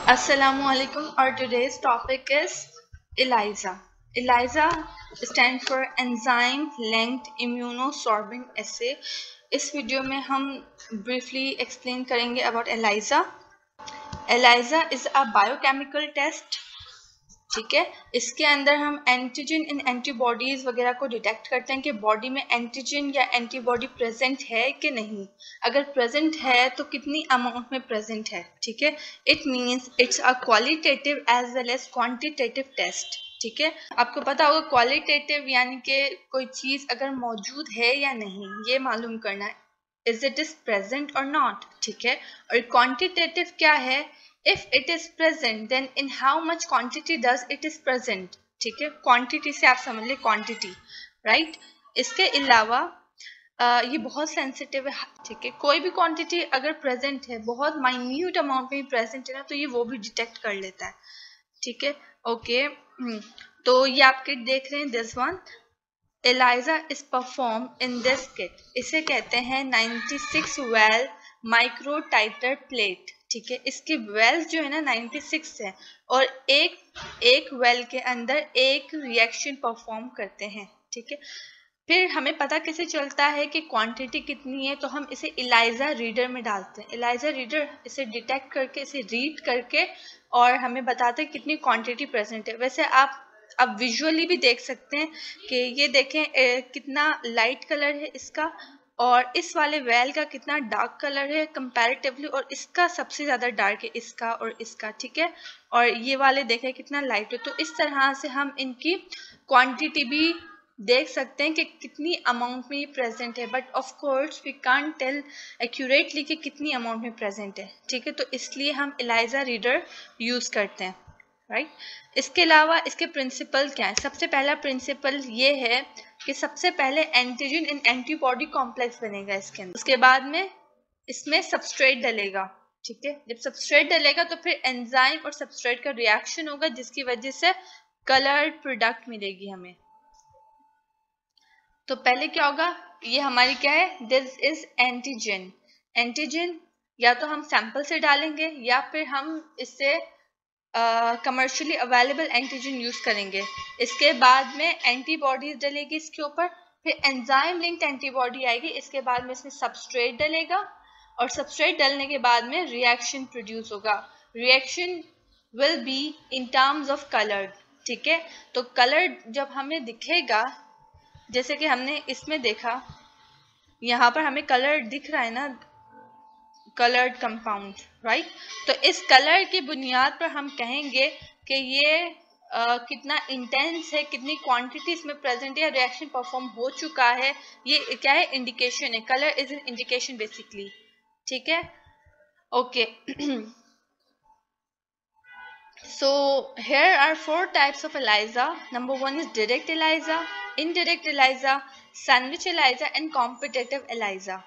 Assalamualaikum. Our today's topic is ELISA. ELISA stands for Enzyme Linked Immunosorbent Assay. इस video में हम briefly explain करेंगे about ELISA. ELISA is a biochemical test. ठीक है, इसके अंदर हम एंटीजन इन एंटीबॉडीज वगैरह को डिटेक्ट करते हैं कि बॉडी में एंटीजन या एंटीबॉडी प्रेजेंट है कि नहीं। अगर प्रेजेंट है तो कितनी अमाउंट में प्रेजेंट है। ठीक है, it means it's a qualitative as well as quantitative test. ठीक है, आपको पता होगा क्वालिटेटिव यानी कि कोई चीज अगर मौजूद है या नहीं ये मालूम करना है, इज इट इज प्रेजेंट और नॉट। ठीक है, और क्वांटिटेटिव क्या है, if it is present then in how much quantity does it is present। ठीक है, क्वांटिटी से आप समझ ले क्वांटिटी, राइट। इसके अलावा ये बहुत सेंसिटिव है। ठीक है, कोई भी क्वांटिटी अगर प्रेजेंट है, बहुत माइन्यूट अमाउंट में प्रेजेंट है ना, तो ये वो भी डिटेक्ट कर लेता है। ठीक है, ओके। तो ये आप किट देख रहे हैं, this one ELISA is performed in this kit। इसे कहते हैं 96 well माइक्रो टाइटर प्लेट। ठीक है, इसकी वेल्स जो है ना 96 है और एक वेल के अंदर एक रिएक्शन परफॉर्म करते हैं। ठीक है, फिर हमें पता कैसे चलता है कि क्वांटिटी कितनी है, तो हम इसे ELISA रीडर में डालते हैं। ELISA रीडर इसे डिटेक्ट करके, इसे रीड करके और हमें बताते हैं कितनी क्वांटिटी प्रेजेंट है। वैसे आप अब विजुअली भी देख सकते हैं कि ये देखें कितना लाइट कलर है इसका और इस वाले वेल का कितना डार्क कलर है कंपैरेटिवली, और इसका सबसे ज़्यादा डार्क है, इसका और इसका। ठीक है, और ये वाले देखें कितना लाइट है। तो इस तरह से हम इनकी क्वांटिटी भी देख सकते हैं कि कितनी अमाउंट में ये प्रेजेंट है, but of course we can't tell accurately कि कितनी अमाउंट में प्रेजेंट है। ठीक है, तो इसलिए हम ELISA रीडर यूज़ करते हैं, राइट। इसके अलावा इसके प्रिंसिपल क्या है। सबसे पहला प्रिंसिपल ये है कि सबसे पहले एंटीजन इन एंटीबॉडी कॉम्प्लेक्स बनेगा इसके अंदर, उसके बाद में इसमें सबस्ट्रेट डलेगा। ठीक है, जब सबस्ट्रेट डलेगा तो फिर एंजाइम और सबस्ट्रेट का रिएक्शन होगा जिसकी वजह से कलर्ड प्रोडक्ट मिलेगी हमें। तो पहले क्या होगा, ये हमारी क्या है, दिस इज एंटीजन। एंटीजन या तो हम सैंपल से डालेंगे या फिर हम इससे कमर्शियली अवेलेबल एंटीजन यूज करेंगे। इसके बाद में एंटीबॉडीज डलेगी इसके ऊपर, फिर एंजाइम लिंक्ड एंटीबॉडी आएगी, इसके बाद में इसमें सबस्ट्रेट डलेगा और सबस्ट्रेट डलने के बाद में रिएक्शन प्रोड्यूस होगा। Reaction will be in terms of colour. ठीक है, तो कलर जब हमें दिखेगा, जैसे कि हमने इसमें देखा, यहाँ पर हमें कलर दिख रहा है ना, कलर्ड कंपाउंड, राइट। तो इस कलर की बुनियाद पर हम कहेंगे कि ये कितना इंटेंस है, कितनी क्वांटिटी इसमें प्रेजेंट है, रिएक्शन परफॉर्म हो चुका है। ये क्या है, इंडिकेशन है। Colour is an indication basically. ठीक है, okay. So here are 4 types of ELISA. Number 1 is direct ELISA, indirect ELISA, sandwich ELISA and competitive ELISA.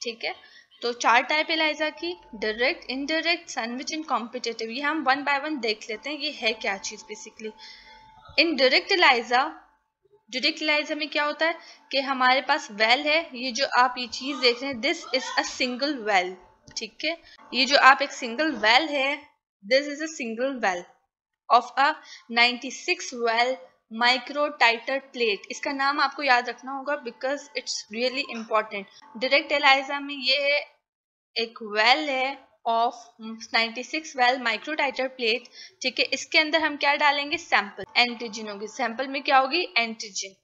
ठीक है, तो 4 टाइप ELISA की, direct, indirect, sandwich and competitive. ये हम one by one देख लेते हैं ये है क्या चीज बेसिकली। इन डायरेक्ट ELISA में क्या होता है कि हमारे पास वेल है, ये जो आप ये चीज देख रहे हैं, this is a single well. ठीक है, ये जो आप एक सिंगल वेल है, this is a single well of a 96 well micro titre plate. इसका नाम आपको याद रखना होगा because it's really important. Direct ELISA में ये है एक वेल है of 96 well micro titre plate. ठीक है, इसके अंदर हम क्या डालेंगे, सैंपल, एंटीजन होगी। सैंपल में क्या होगी, एंटीजन।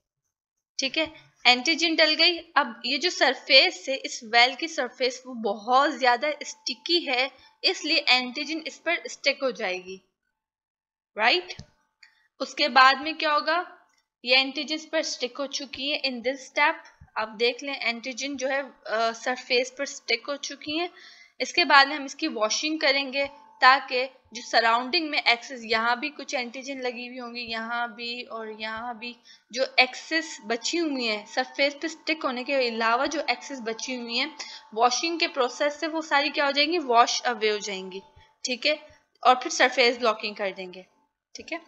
ठीक है, एंटीजन डल गई। अब ये जो सरफेस है इस वेल की सरफेस वो बहुत ज्यादा स्टिकी है, इसलिए एंटीजन इस पर स्टिक हो जाएगी, राइट। उसके बाद में क्या होगा, ये एंटीजन पर स्टिक हो चुकी है। इन दिस स्टेप आप देख लें एंटीजन जो है सरफेस पर स्टिक हो चुकी है। इसके बाद में हम इसकी वॉशिंग करेंगे ताकि जो सराउंडिंग में एक्सेस, यहाँ भी कुछ एंटीजन लगी हुई होंगी, यहाँ भी और यहाँ भी, जो एक्सेस बची हुई है सरफेस पे स्टिक होने के अलावा जो एक्सेस बची हुई है, वॉशिंग के प्रोसेस से वो सारी क्या हो जाएंगी, वॉश अवे हो जाएंगी। ठीक है, और फिर सरफेस ब्लॉकिंग कर देंगे। ठीक है,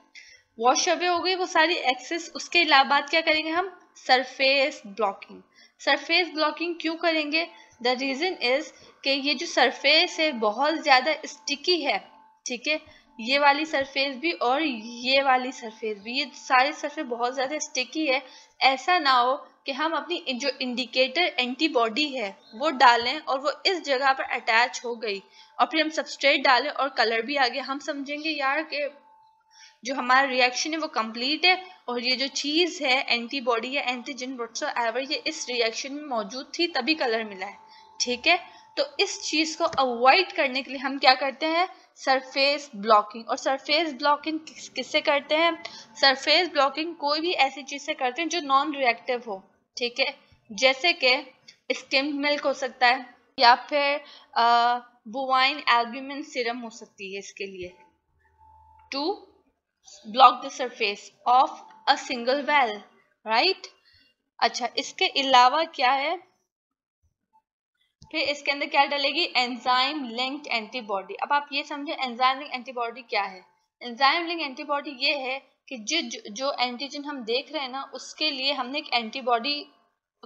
वॉश अवे हो गई वो सारी एक्सेस। उसके अलावा बाद क्या करेंगे हम, सरफेस ब्लॉकिंग। सरफेस ब्लॉकिंग क्यों करेंगे, द रीजन इज कि ये जो सरफेस है बहुत ज्यादा स्टिकी है, ठीक है, ये वाली सरफेस भी और ये वाली सरफेस भी, ये सारी सरफेस बहुत ज्यादा स्टिकी है। ऐसा ना हो कि हम अपनी जो इंडिकेटर एंटीबॉडी है वो डालें और वो इस जगह पर अटैच हो गई और फिर हम सबस्ट्रेट डालें और कलर भी आ गया, हम समझेंगे यार कि जो हमारा रिएक्शन है वो कंप्लीट है और ये जो चीज है एंटीबॉडी या एंटीजन व्हाटसोएवर ये इस रिएक्शन में मौजूद थी तभी कलर मिला है। ठीक है, तो इस चीज को अवॉइड करने के लिए हम क्या करते हैं, सरफेस ब्लॉकिंग। और सरफेस ब्लॉकिंग किससे करते हैं, सरफेस ब्लॉकिंग कोई भी ऐसी चीज से करते हैं जो नॉन रिएक्टिव हो। ठीक है, जैसे कि स्किम्ड मिल्क हो सकता है या फिर बोवाइन एल्ब्यूमिन सीरम हो सकती है इसके लिए, to block the surface of a single well, right? अच्छा, इसके अलावा क्या है, फिर इसके अंदर क्या डलेगी, एंजाइम लिंक्ड एंटीबॉडी। अब आप ये समझे एंजाइम लिंक्ड एंटीबॉडी क्या है। एंजाइम लिंक्ड एंटीबॉडी ये है कि जो एंटीजन हम देख रहे हैं ना उसके लिए हमने एक एंटीबॉडी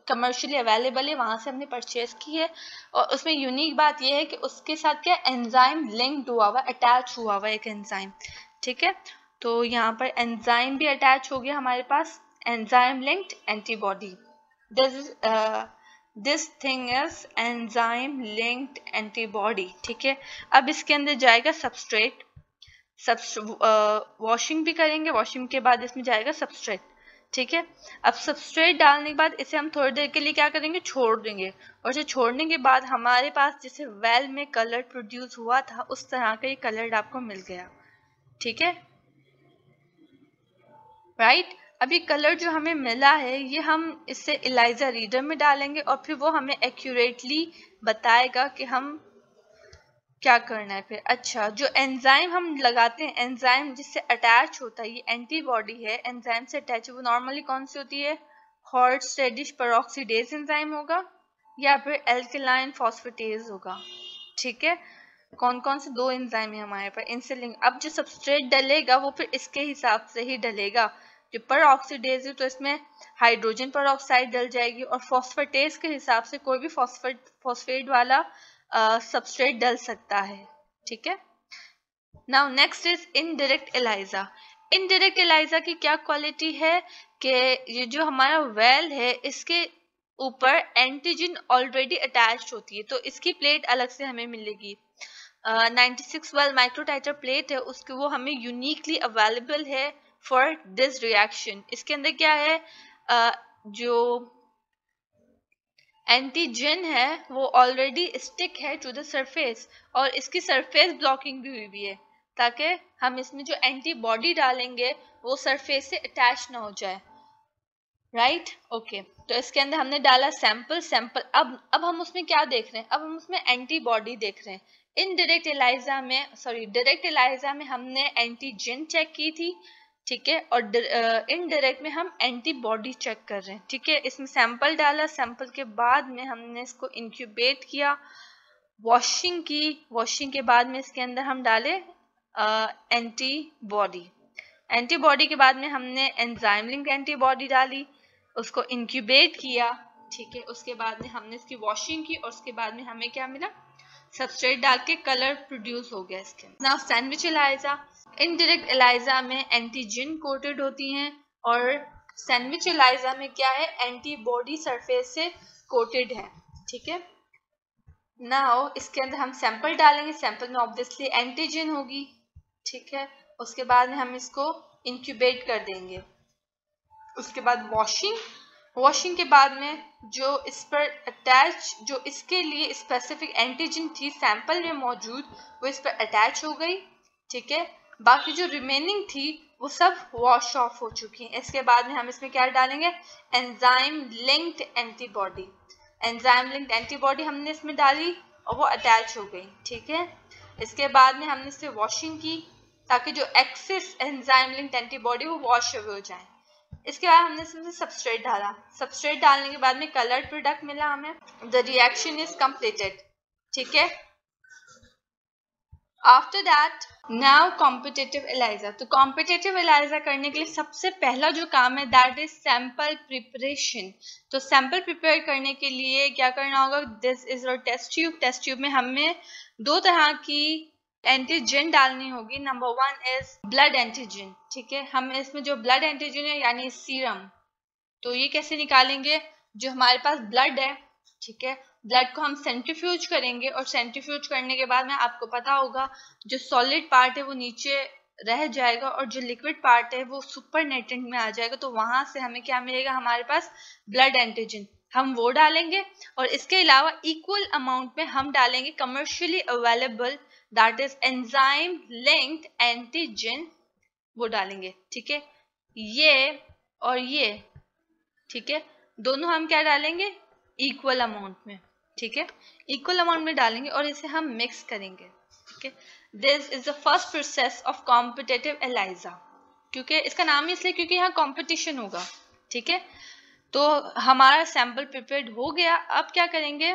कमर्शियली अवेलेबल है, वहां से हमने परचेज की है और उसमें यूनिक बात यह है कि उसके साथ क्या एंजाइम लिंक्ड हुआ हुआ, अटैच हुआ हुआ एक एंजाइम। ठीक है, तो यहाँ पर एंजाइम भी अटैच हो गया हमारे पास, enzyme linked antibody. This thing is enzyme linked antibody. ठीक है, अब इसके अंदर जाएगा सबस्ट्रेट, वॉशिंग भी करेंगे, वॉशिंग के बाद इसमें जाएगा सबस्ट्रेट। ठीक है, अब सबस्ट्रेट डालने के बाद इसे हम थोड़ी देर के लिए क्या करेंगे, छोड़ देंगे और इसे छोड़ने के बाद हमारे पास जैसे वेल में कलर प्रोड्यूस हुआ था उस तरह का ये कलर आपको मिल गया। ठीक है, राइट। अभी कलर जो हमें मिला है ये हम इससे इलाइजा रीडर में डालेंगे और फिर वो हमें एक्यूरेटली बताएगा कि हम क्या करना है फिर। अच्छा, जो एंजाइम हम लगाते हैं, एंजाइम जिससे अटैच होता है, ये एंटीबॉडी है, एंजाइम से अटैच, वो नॉर्मली कौन सी होती है, हॉर्स्टेडिश पेरोक्सीडेज एंजाइम होगा या फिर एल्केलाइन फॉस्फेटेज होगा। ठीक है, कौन कौन से दो एंजाइम है हमारे पास, इनसे लिंक। अब जो सबस्ट्रेट डलेगा वो फिर इसके हिसाब से ही डलेगा, जो पेरोक्सीडेज है तो इसमें हाइड्रोजन पेरोक्साइड डल जाएगी और फॉस्फेटेज के हिसाब से कोई भी फॉस्फेट वाला सबस्ट्रेट डल सकता है। ठीक है, now next is indirect ELISA. Indirect ELISA की क्या क्वालिटी है कि ये जो हमारा वेल है इसके ऊपर एंटीजन ऑलरेडी अटैच्ड होती है, तो इसकी प्लेट अलग से हमें मिलेगी। 96 वेल माइक्रोटाइटर प्लेट है उसकी, वो हमें यूनिकली अवेलेबल है फॉर दिस रिएक्शन। इसके अंदर क्या है, जो एंटीजन है वो ऑलरेडी स्टिक है टू द सरफेस और इसकी सरफेस ब्लॉकिंग भी हुई है ताकि हम इसमें जो एंटीबॉडी डालेंगे वो सरफेस से अटैच ना हो जाए। राइट, ओके, तो इसके अंदर हमने डाला सैंपल। अब हम उसमें क्या देख रहे हैं, अब हम उसमें एंटीबॉडी देख रहे हैं। डायरेक्ट एलाइजा में हमने एंटीजन चेक की थी। ठीक है, और इनडायरेक्ट में हम एंटीबॉडी चेक कर रहे हैं। ठीक है, इसमें सैंपल डाला, सैंपल के बाद में हमने इसको इंक्यूबेट किया, वॉशिंग की, वॉशिंग के बाद में इसके अंदर हम डाले एंटीबॉडी के बाद में हमने एंजाइम लिंक्ड एंटीबॉडी डाली, उसको इंक्यूबेट किया। ठीक है, उसके बाद में हमने इसकी वॉशिंग की और उसके बाद में हमें क्या मिला, सबस्ट्रेट डाल के कलर प्रोड्यूस हो गया इसके। Now sandwich ELISA. Indirect ELISA में एंटीजन कोटेड होती हैं और सैंडविच एलाइजा में क्या है, एंटीबॉडी सरफेस से कोटेड है। ठीक है, नाउ इसके अंदर हम सैंपल डालेंगे, सैंपल में ऑब्वियसली एंटीजन होगी। ठीक है, उसके बाद में हम इसको इंक्यूबेट कर देंगे। उसके बाद वॉशिंग के बाद में जो इस पर अटैच, जो इसके लिए स्पेसिफिक एंटीजन थी सैंपल में मौजूद, वो इस पर अटैच हो गई। ठीक है, बाकी जो रिमेनिंग थी वो सब वॉश ऑफ हो चुकी हैं। इसके बाद में हम इसमें क्या डालेंगे, enzyme linked antibody. Enzyme linked antibody हमने इसमें डाली और वो अटैच हो गई। ठीक है, इसके बाद में हमने इससे वॉशिंग की ताकि जो एक्सेस एंजाइम लिंक्ड एंटीबॉडी वो वॉश अवे हो जाए। इसके बाद हमने इसमें सबस्ट्रेट डाला, सबस्ट्रेट डालने के बाद में कलर्ड प्रोडक्ट मिला हमें, द रिएक्शन इज कंप्लीटेड। ठीक है, after that now competitive ELISA. तो कॉम्पिटिटिव एलाइजा करने के लिए सबसे पहला जो काम है दैट इज सैंपल प्रिपरेशन। तो सैंपल प्रिपेयर करने के लिए क्या करना होगा, this is your test tube. Test tube में हमें दो तरह की एंटीजन डालनी होगी। नंबर 1 इज ब्लड एंटीजन, ठीक है। हम इसमें जो ब्लड एंटीजन है यानी सीरम, तो ये कैसे निकालेंगे? जो हमारे पास ब्लड है, ठीक है, ब्लड को हम सेंट्रीफ्यूज करेंगे और सेंट्रीफ्यूज करने के बाद में आपको पता होगा जो सॉलिड पार्ट है वो नीचे रह जाएगा और जो लिक्विड पार्ट है वो सुपरनेटेंट में आ जाएगा। तो वहां से हमें क्या मिलेगा? हमारे पास ब्लड एंटीजन, हम वो डालेंगे। और इसके अलावा इक्वल अमाउंट में हम डालेंगे commercially available, that is enzyme linked antigen, वो डालेंगे, ठीक है। ये और ये, ठीक है, दोनों हम क्या डालेंगे? इक्वल अमाउंट में, ठीक है, इक्वल अमाउंट में डालेंगे और इसे हम मिक्स करेंगे, ठीक है। This is the first process of competitive ELISA, क्योंकि इसका नाम इसलिए क्योंकि यहाँ कॉम्पिटिशन होगा, ठीक है। तो हमारा सैंपल प्रिपेयर्ड हो गया। अब क्या करेंगे?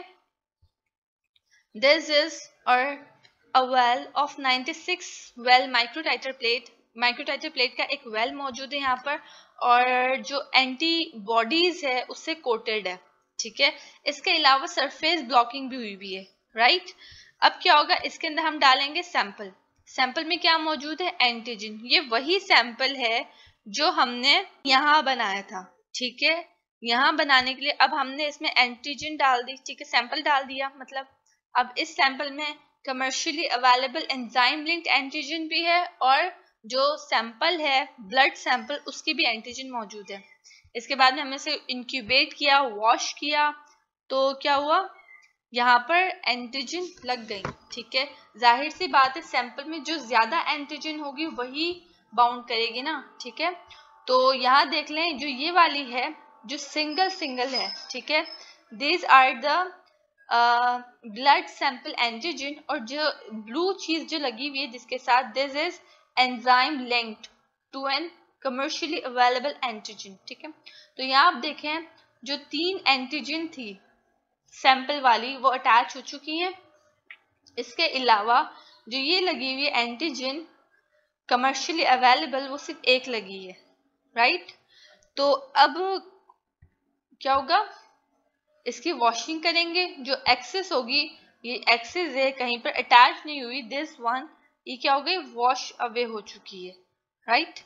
This is a well of 96 well microtiter plate. Microtiter plate का एक वेल मौजूद है यहाँ पर और जो एंटीबॉडीज है उससे कोटेड है, ठीक है। इसके अलावा सरफेस ब्लॉकिंग भी हुई है, राइट। अब क्या होगा? इसके अंदर हम डालेंगे सैंपल। सैंपल में क्या मौजूद है? एंटीजन। ये वही सैंपल है जो हमने यहाँ बनाया था, ठीक है। यहाँ बनाने के लिए अब हमने इसमें एंटीजन डाल दी, ठीक है, सैंपल डाल दिया। मतलब अब इस सैंपल में commercially available enzyme linked antigen भी है और जो सैंपल है ब्लड सैंपल उसकी भी एंटीजन मौजूद है। इसके बाद में हमने इसे इंक्यूबेट किया, वॉश किया, तो क्या हुआ? यहाँ पर एंटीजन लग गई, ठीक है। जाहिर सी बात है सैंपल में जो ज्यादा एंटीजन होगी वही बाउंड करेगी ना, ठीक है। तो यहाँ देख लें जो ये वाली है जो सिंगल है, ठीक है, these are the blood sample antigen. और जो ब्लू चीज जो लगी हुई है जिसके साथ, this is enzyme linked to an commercially available antigen, ठीक है। तो यहाँ आप देखें जो 3 एंटीजन थी सैंपल वाली वो अटैच हो चुकी हैं। इसके अलावा जो ये लगी हुई है एंटीजन कमर्शियली अवेलेबल वो सिर्फ एक लगी है, राइट। तो अब क्या होगा? इसकी वॉशिंग करेंगे। जो एक्सेस होगी, ये एक्सेस है कहीं पर अटैच नहीं हुई, दिस वन, ये क्या हो गई? वॉश अवे हो चुकी है, राइट।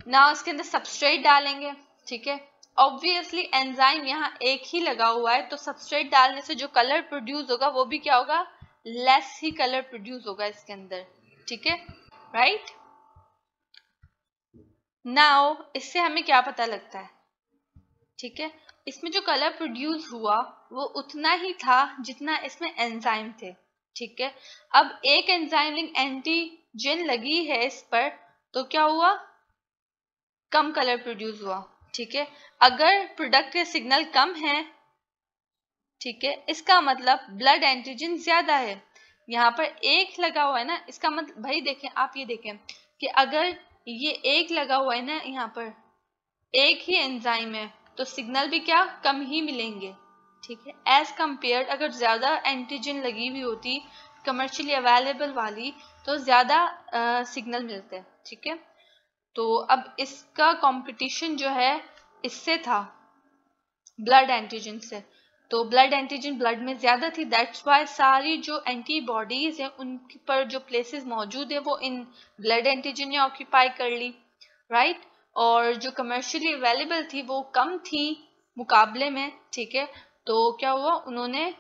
नाउ इसके अंदर सबस्ट्रेट डालेंगे, ठीक है। ऑब्वियसली एंजाइम यहाँ एक ही लगा हुआ है तो सबस्ट्रेट डालने से जो कलर प्रोड्यूस होगा वो भी क्या होगा? लेस ही कलर प्रोड्यूस होगा इसके अंदर, ठीक है, राइट। नाउ इससे हमें क्या पता लगता है? ठीक है, इसमें जो कलर प्रोड्यूस हुआ वो उतना ही था जितना इसमें एंजाइम थे, ठीक है। अब एक एंजाइम लिंक एंटीजन लगी है इस पर, तो क्या हुआ? कम कलर प्रोड्यूस हुआ, ठीक है। अगर प्रोडक्ट के सिग्नल कम है, ठीक है, इसका मतलब ब्लड एंटीजन ज्यादा है। यहाँ पर एक लगा हुआ है ना, इसका मतलब भाई देखें, आप ये देखें कि अगर ये एक लगा हुआ है ना, यहाँ पर एक ही एंजाइम है तो सिग्नल भी क्या कम ही मिलेंगे, ठीक है। एज कंपेयर अगर ज्यादा एंटीजन लगी हुई होती कमर्शियली अवेलेबल वाली तो ज्यादा सिग्नल मिलते हैं, ठीक है। तो अब इसका कंपटीशन जो है इससे था, ब्लड एंटीजन से। तो ब्लड एंटीजन ब्लड में ज्यादा थी, दैट्स वाई सारी जो एंटीबॉडीज है उन पर जो प्लेसेस मौजूद है वो इन ब्लड एंटीजन ने ऑक्यूपाई कर ली, राइट। और जो कमर्शियली अवेलेबल थी वो कम थी मुकाबले में, ठीक है। तो क्या हुआ? उन्होंने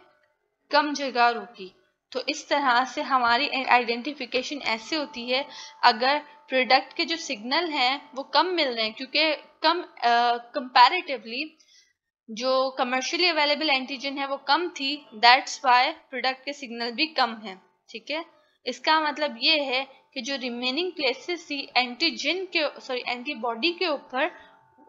कम जगह रोकी। तो इस तरह से हमारी आइडेंटिफिकेशन ऐसे होती है अगर प्रोडक्ट के जो सिग्नल हैं वो कम मिल रहे हैं, क्योंकि कम कंपैरेटिवली जो कमर्शियली अवेलेबल एंटीजन है वो कम थी, दैट्स वाई प्रोडक्ट के सिग्नल भी कम है, ठीक है। इसका मतलब ये है कि जो रिमेनिंग प्लेसेस थी एंटीजन के एंटीबॉडी के ऊपर,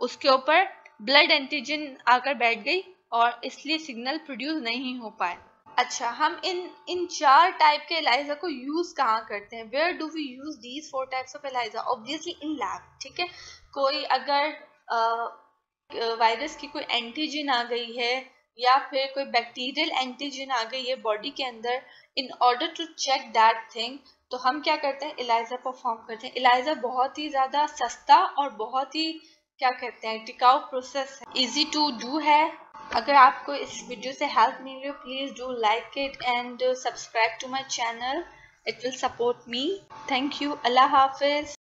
उसके ऊपर ब्लड एंटीजन आकर बैठ गई और इसलिए सिग्नल प्रोड्यूस नहीं हो पाए। अच्छा, हम इन 4 टाइप के एलाइजा को यूज कहाँ करते हैं? Where do we use these 4 types of ELISA? Obviously in lab, ठीक है। कोई अगर वायरस की कोई एंटीजन आ गई है या फिर कोई बैक्टीरियल एंटीजन आ गई है बॉडी के अंदर, in order to check that thing, तो हम क्या करते हैं? एलाइजा परफॉर्म करते हैं। एलाइजा बहुत ही ज्यादा सस्ता और बहुत ही क्या कहते हैं टिकाऊ प्रोसेस है, इजी टू डू है। अगर आपको इस वीडियो से हेल्प मिल रही हो, please do like it and subscribe to my channel. It will support me. Thank you. Allah Hafiz.